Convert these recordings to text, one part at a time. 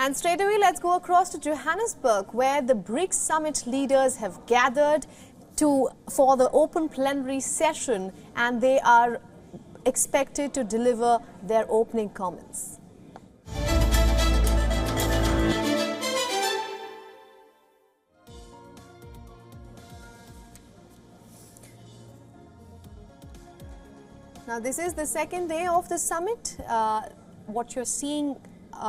And straight away, let's go across to Johannesburg, where the BRICS Summit leaders have gathered for the open plenary session, and they are expected to deliver their opening comments. Now, this is the second day of the summit. What you're seeing,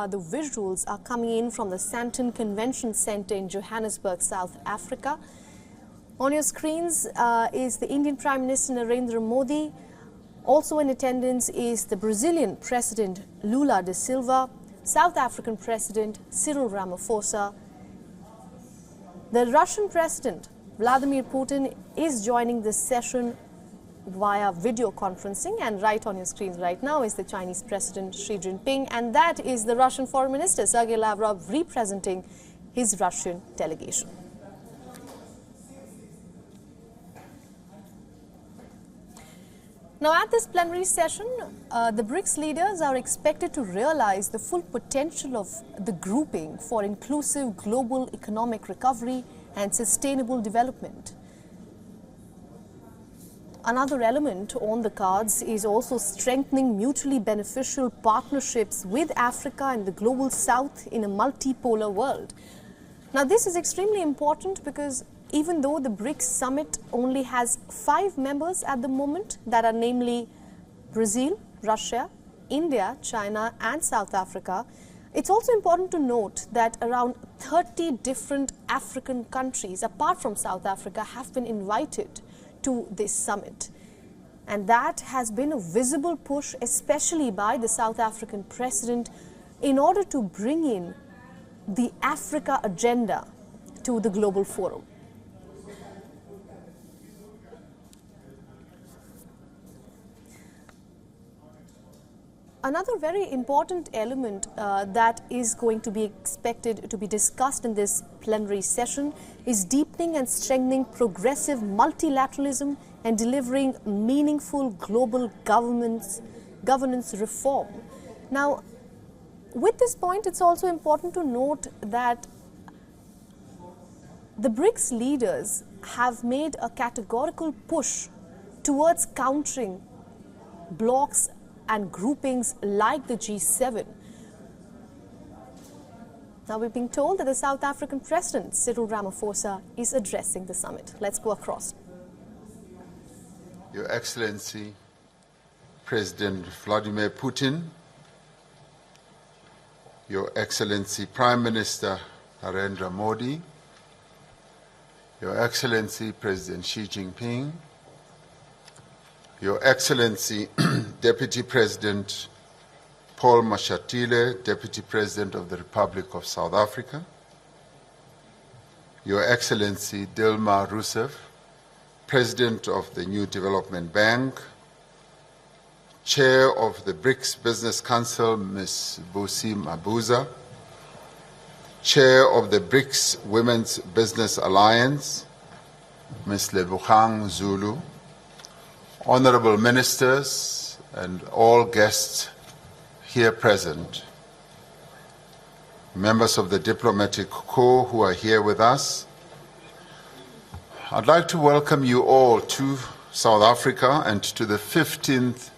the visuals are coming in from the Sandton Convention Center in Johannesburg, South Africa. On your screens is the Indian Prime Minister Narendra Modi. Also in attendance is the Brazilian President Lula da Silva, South African President Cyril Ramaphosa. The Russian President Vladimir Putin is joining this session via video conferencing, and right on your screens right now is the Chinese President Xi Jinping, and that is the Russian Foreign Minister Sergei Lavrov representing his Russian delegation. Now, at this plenary session, the BRICS leaders are expected to realize the full potential of the grouping for inclusive global economic recovery and sustainable development. Another element on the cards is also strengthening mutually beneficial partnerships with Africa and the global south in a multipolar world. Now, this is extremely important because even though the BRICS Summit only has 5 members at the moment, that are namely Brazil, Russia, India, China and South Africa, it's also important to note that around 30 different African countries, apart from South Africa, have been invited to this summit. And that has been a visible push, especially by the South African president, in order to bring in the Africa agenda to the global forum. Another very important element that is going to be expected to be discussed in this plenary session is deepening and strengthening progressive multilateralism and delivering meaningful global governance reform. Now, with this point, it's also important to note that the BRICS leaders have made a categorical push towards countering blocs and groupings like the G7. Now, we're being told that the South African President Cyril Ramaphosa is addressing the summit. Let's go across. Your Excellency, President Vladimir Putin, Your Excellency, Prime Minister Narendra Modi, Your Excellency, President Xi Jinping, Your Excellency, Deputy President Paul Mashatile, Deputy President of the Republic of South Africa, Your Excellency Dilma Rousseff, President of the New Development Bank, Chair of the BRICS Business Council, Ms. Busi Mabuza, Chair of the BRICS Women's Business Alliance, Ms. Lebogang Zulu, Honorable Ministers and all guests here present, members of the diplomatic corps who are here with us, I'd like to welcome you all to South Africa and to the 15th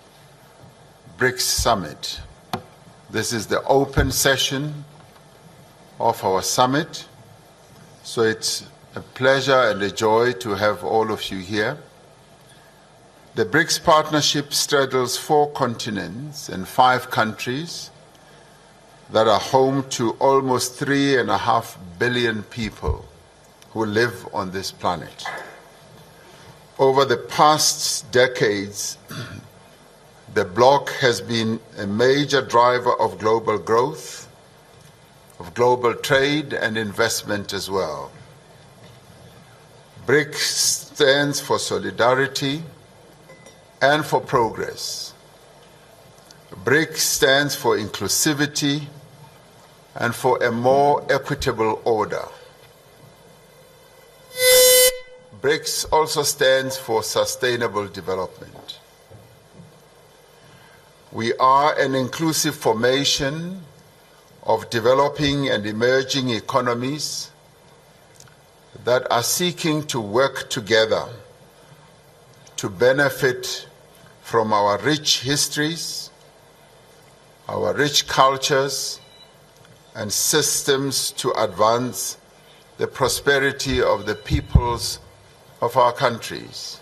BRICS Summit. This is the open session of our summit, so it's a pleasure and a joy to have all of you here. The BRICS partnership straddles 4 continents and 5 countries that are home to almost 3.5 billion people who live on this planet. Over the past decades, the bloc has been a major driver of global growth, of global trade and investment as well. BRICS stands for solidarity and for progress. BRICS stands for inclusivity and for a more equitable order. BRICS also stands for sustainable development. We are an inclusive formation of developing and emerging economies that are seeking to work together to benefit from our rich histories, our rich cultures, and systems to advance the prosperity of the peoples of our countries.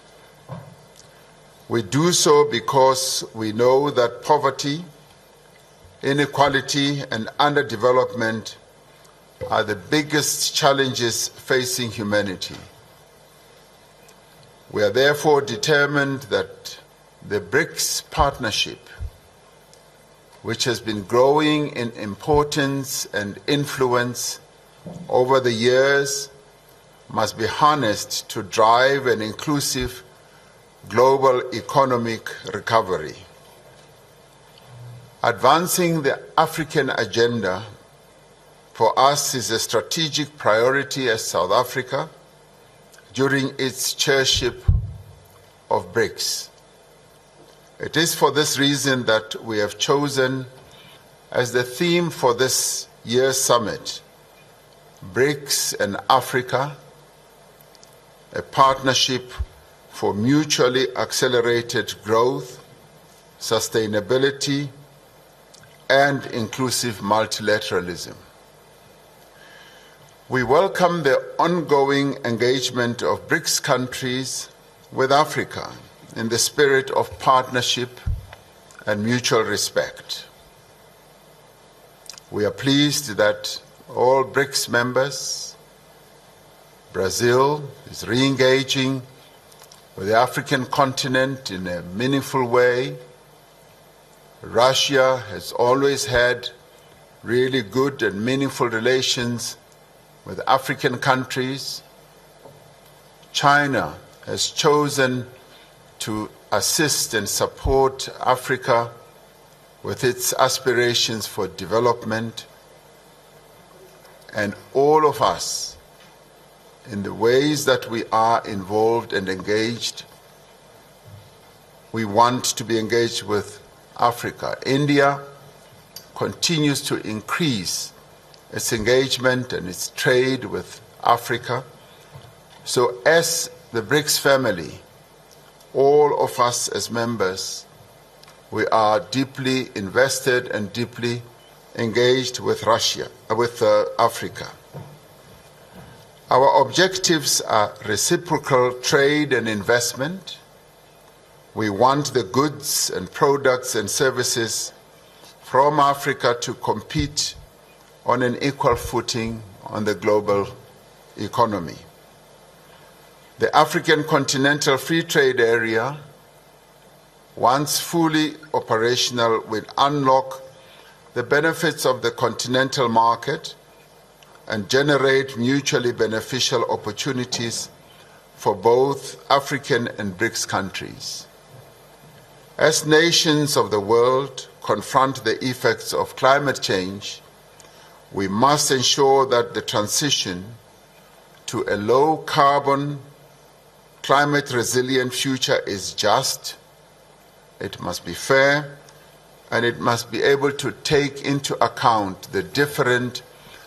We do so because we know that poverty, inequality, and underdevelopment are the biggest challenges facing humanity. We are therefore determined that the BRICS partnership, which has been growing in importance and influence over the years, must be harnessed to drive an inclusive global economic recovery. Advancing the African agenda for us is a strategic priority as South Africa during its chairship of BRICS. It is for this reason that we have chosen as the theme for this year's summit, BRICS and Africa, a partnership for mutually accelerated growth, sustainability, and inclusive multilateralism. We welcome the ongoing engagement of BRICS countries with Africa in the spirit of partnership and mutual respect. We are pleased that all BRICS members, Brazil is re-engaging with the African continent in a meaningful way. Russia has always had really good and meaningful relations with African countries. China has chosen to assist and support Africa with its aspirations for development. And all of us, in the ways that we are involved and engaged, we want to be engaged with Africa. India continues to increase its engagement and its trade with Africa. So as the BRICS family, all of us as members, we are deeply invested and deeply engaged with Africa. Our objectives are reciprocal trade and investment. We want the goods and products and services from Africa to compete on an equal footing on the global economy. The African Continental Free Trade Area, once fully operational, will unlock the benefits of the continental market and generate mutually beneficial opportunities for both African and BRICS countries. As nations of the world confront the effects of climate change, we must ensure that the transition to a low-carbon, climate-resilient future is just, it must be fair, and it must be able to take into account the different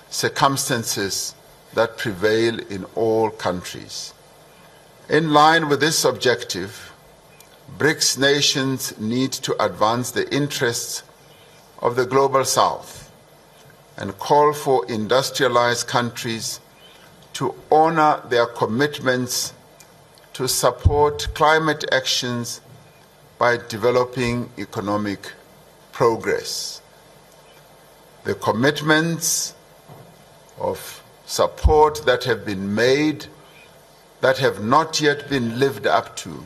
circumstances that prevail in all countries. In line with this objective, BRICS nations need to advance the interests of the Global South and call for industrialized countries to honor their commitments to support climate actions by developing economic progress. The commitments of support that have been made that have not yet been lived up to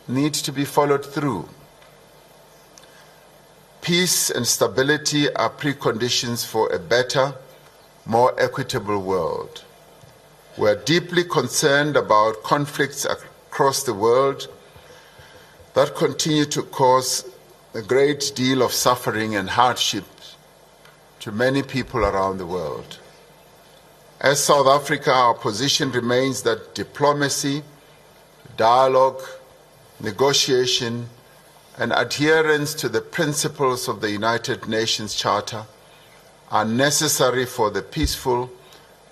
need to be followed through. Peace and stability are preconditions for a better, more equitable world. We are deeply concerned about conflicts across the world that continue to cause a great deal of suffering and hardship to many people around the world. As South Africa, our position remains that diplomacy, dialogue, negotiation, and adherence to the principles of the United Nations Charter are necessary for the peaceful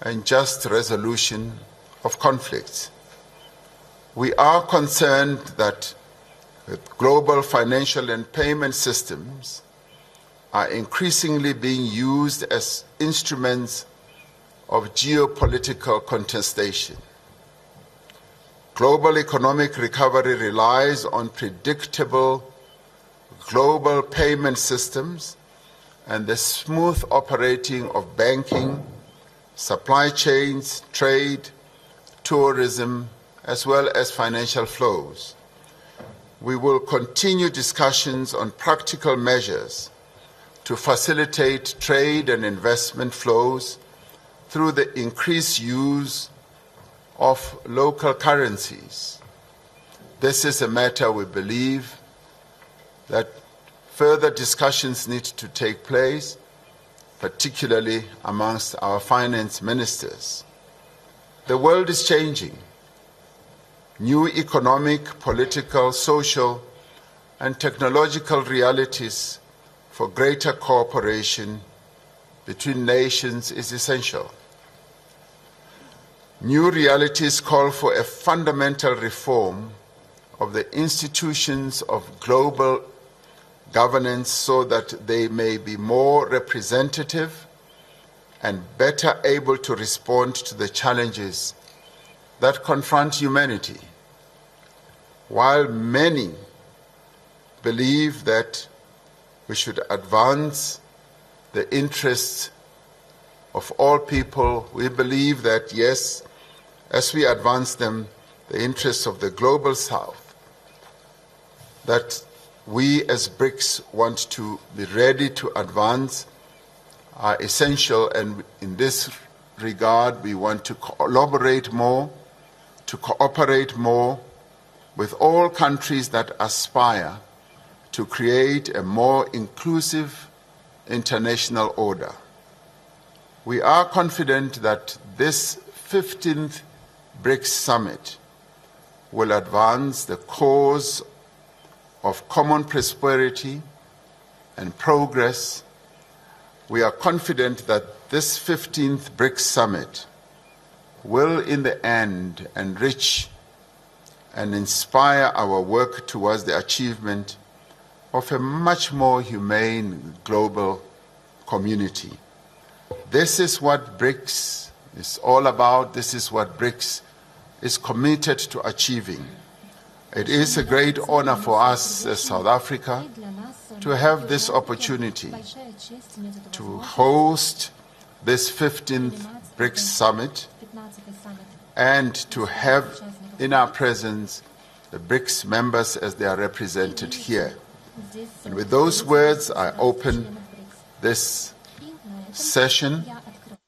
and just resolution of conflicts. We are concerned that global financial and payment systems are increasingly being used as instruments of geopolitical contestation. Global economic recovery relies on predictable global payment systems and the smooth operating of banking, supply chains, trade, tourism, as well as financial flows. We will continue discussions on practical measures to facilitate trade and investment flows through the increased use of local currencies. This is a matter we believe that further discussions need to take place, particularly amongst our finance ministers. The world is changing. New economic, political, social, and technological realities for greater cooperation between nations is essential. New realities call for a fundamental reform of the institutions of global governance so that they may be more representative and better able to respond to the challenges that confront humanity. While many believe that we should advance the interests of all people, we believe that, yes, as we advance them, the interests of the global South, that we as BRICS want to be ready to advance are essential, and in this regard we want to collaborate more, to cooperate more with all countries that aspire to create a more inclusive international order. We are confident that this 15th BRICS Summit will advance the cause of common prosperity and progress. We are confident that this 15th BRICS Summit will in the end enrich and inspire our work towards the achievement of a much more humane global community. This is what BRICS is all about. This is what BRICS is committed to achieving. It is a great honor for us as South Africa to have this opportunity to host this 15th BRICS Summit and to have in our presence the BRICS members as they are represented here. And with those words, I open this session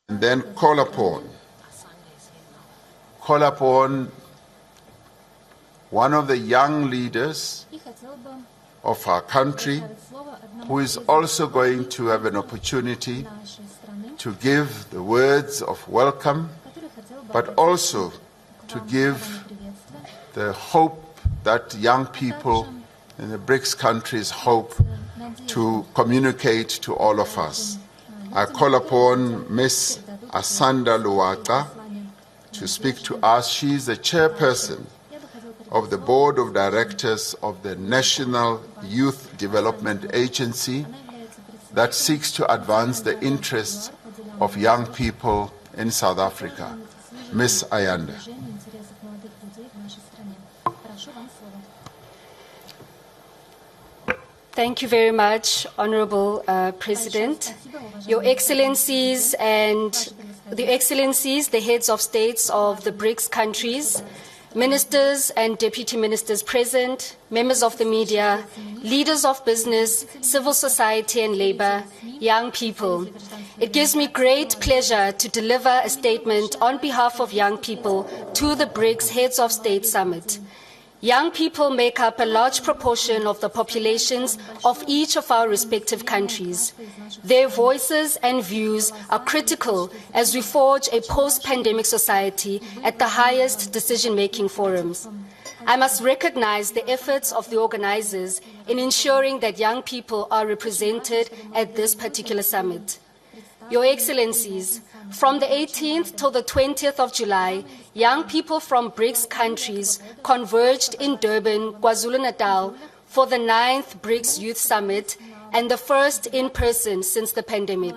and then call upon one of the young leaders of our country who is also going to have an opportunity to give the words of welcome, but also to give the hope that young people in the BRICS countries hope to communicate to all of us. I call upon Ms. Asanda Luwaka to speak to us. She is the chairperson of the Board of Directors of the National Youth Development Agency that seeks to advance the interests of young people in South Africa. Ms. Ayanda. Thank you very much, Honorable President. Your Excellencies and the heads of states of the BRICS countries, ministers and deputy ministers present, members of the media, leaders of business, civil society and labor, young people. It gives me great pleasure to deliver a statement on behalf of young people to the BRICS Heads of State Summit. Young people make up a large proportion of the populations of each of our respective countries. Their voices and views are critical as we forge a post-pandemic society at the highest decision-making forums. I must recognize the efforts of the organizers in ensuring that young people are represented at this particular summit. Your Excellencies, from the 18th till the 20th of July, young people from BRICS countries converged in Durban, KwaZulu-Natal for the 9th BRICS Youth Summit and the first in person since the pandemic.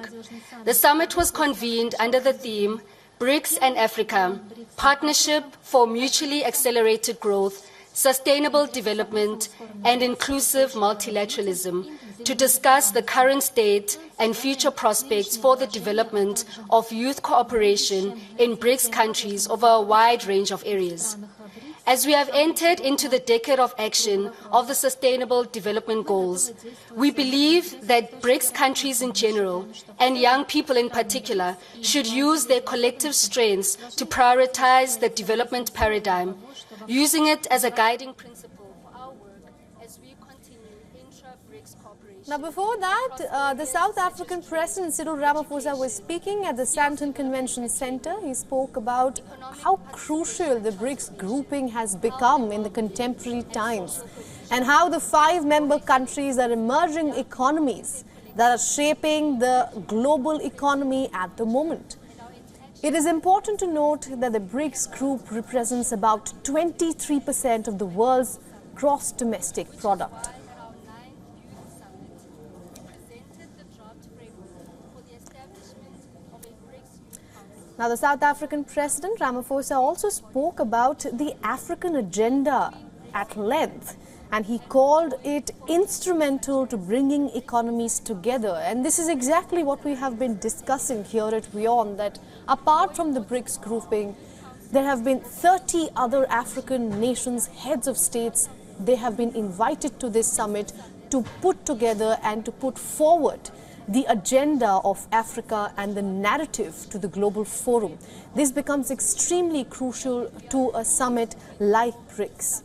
The summit was convened under the theme BRICS and Africa, Partnership for Mutually Accelerated Growth, Sustainable Development and Inclusive Multilateralism, to discuss the current state and future prospects for the development of youth cooperation in BRICS countries over a wide range of areas. As we have entered into the decade of action of the Sustainable Development Goals, we believe that BRICS countries in general, and young people in particular, should use their collective strengths to prioritize the development paradigm, using it as a guiding principle for our work as we continue intra-BRICS cooperation. Now, before that, the South African President Cyril Ramaphosa was speaking at the Sandton Convention Center. He spoke about how crucial the BRICS grouping has become in the contemporary times and how the 5 member countries are emerging economies that are shaping the global economy at the moment. It is important to note that the BRICS group represents about 23% of the world's gross domestic product. Now, the South African President Ramaphosa also spoke about the African agenda at length, and he called it instrumental to bringing economies together. And this is exactly what we have been discussing here at WION, that apart from the BRICS grouping, there have been 30 other African nations, heads of states. They have been invited to this summit to put together and to put forward the agenda of Africa and the narrative to the global forum. This becomes extremely crucial to a summit like BRICS.